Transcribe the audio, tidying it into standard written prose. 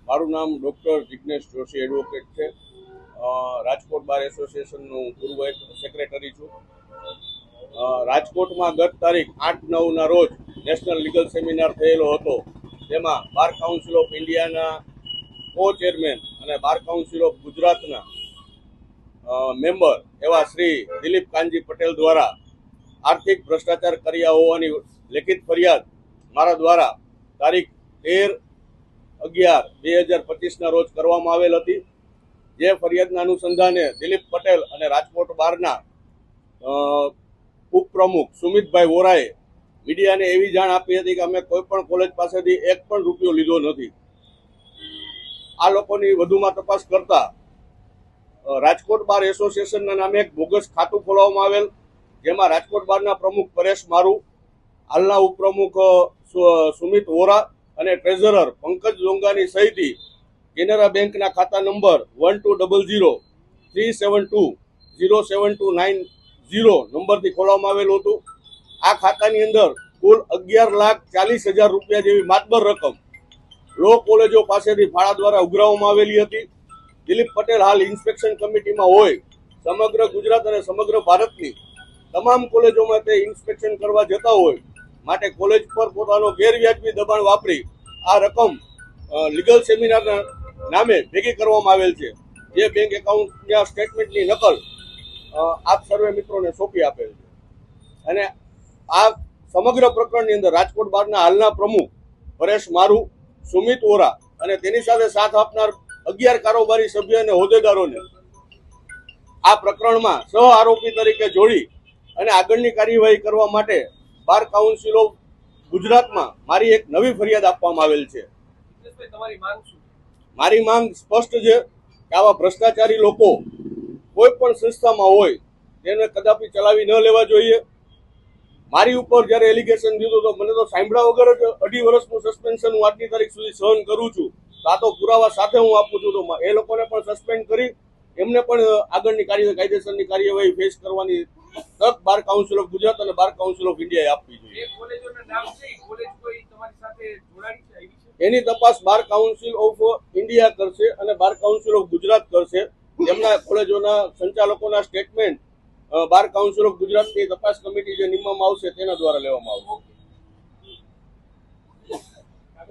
મારું નામ doctor Jignesh Joshi advocate છે. રાજકોટ બાર એસોસિએશનનું પૂર્વ સેક્રેટરી છું. રાજકોટમાં ગત તારીખ 8/9ના રોજ નેશનલ લીગલ સેમિનાર થયેલો હતો. તેમાં બાર કાઉન્સિલ ઓફ ઇન્ડિયાના કો ચેરમેન અને બાર કાઉન્સિલ ઓફ ગુજરાતના મેમ્બર એવા શ્રી દિલીપ કાનજી પટેલ દ્વારા આર્થિક ભ્રષ્ટાચાર કર્યા હોવાની લેખિત ફરિયાદ મારા દ્વારા તારીખ 13/11/2025ના રોજ કરવામાં આવેલ હતી. જે ફરિયાદના અનુસંધાને દિલીપ પટેલ અને રાજકોટ બારના ઉપપ્રમુખ સુમિતભાઈ વોરાએ મીડિયાને એવી જાણ આપી હતી કે અમે કોઈ પણ કોલેજ પાસેથી એક પણ રૂપિયો લીધો નથી. આ લોકોની વધુમાં તપાસ કરતા રાજકોટ બાર એસોસિએશનના નામે એક બોગસ ખાતું ખોલવામાં આવેલ, જેમાં રાજકોટ બારના પ્રમુખ પરેશ મારુ, હાલના ઉપપ્રમુખ સુમિત વોરા અને ટ્રેઝરર પંકજ લોંગાની સહિતથી કેનરા બેંકના ખાતા નંબર 120037207290 નંબરથી ખોલવામાં આવેલું હતું. આ ખાતાની અંદર કુલ 11,40,000 રૂપિયા જેવી માતબર રકમ લો કોલેજો પાસેથી ફાળા દ્વારા ઉઘરાવવામાં આવેલી હતી. દિલીપ પટેલ હાલ ઇન્સ્પેક્શન કમિટીમાં હોય. સમગ્ર ગુજરાત અને સમગ્ર ભારતની તમામ કોલેજોમાં તે ઇન્સ્પેક્શન કરવા જતા હોય, માટે કોલેજ પર પોતાનો ગેરવ્યાજબી દબાણ વાપરી આ રકમ લીગલ સેમિનારના નામે ભેગી કરવામાં આવેલ છે. જે બેંક એકાઉન્ટના સ્ટેટમેન્ટની નકલ આપ સર્વે મિત્રોને સોંપી આપેલ છે. અને આ સમગ્ર પ્રકરણની અંદર રાજકોટ બારના હાલના પ્રમુખ પરેશ મારુ, સુમિત વોરા અને તેની સાથે સાથ આપનાર 11 કારોબારી સભ્ય અને હોદ્દેદારોને આ પ્રકરણમાં સહ આરોપી તરીકે જોડી અને આગળની કાર્યવાહી કરવા માટે બાર કાઉન્સિલ ઓફ ગુજરાતમાં મારી એક નવી ફરિયાદ આપવામાં આવેલ છે. મારી માંગ સ્પષ્ટ છે કે આવા ભ્રષ્ટાચારી લોકો કોઈ પણ સંસ્થામાં હોય તેને કદાપી ચલાવી ન લેવા જોઈએ. મારી ઉપર જ્યારે એલિગેશન દીધું તો મને તો સાંભળ્યા વગર જ 2.5 વર્ષનું સસ્પેન્શન હું આજની તારીખ સુધી સહન કરું છું. આ તો પુરાવા સાથે હું આપું છું. તો એ લોકોને પણ સસ્પેન્ડ કરી એમને પણ આગળની કાયદેસરની કાર્યવાહી ફેસ કરવાની તક બાર કાઉન્સિલ ઓફ ગુજરાત અને બાર કાઉન્સિલ ઓફ ઇન્ડિયાએ આપવી જોઈએ. એની તપાસ બાર કાઉન્સિલ ઓફ ઇન્ડિયા કરશે અને બાર કાઉન્સિલ ઓફ ગુજરાત કરશે. તેમના કોલેજોના સંચાલકોના સ્ટેટમેન્ટ બાર કાઉન્સિલ ઓફ ગુજરાતની તપાસ કમિટી જે નિમવામાં આવશે તેના દ્વારા લેવામાં આવશે.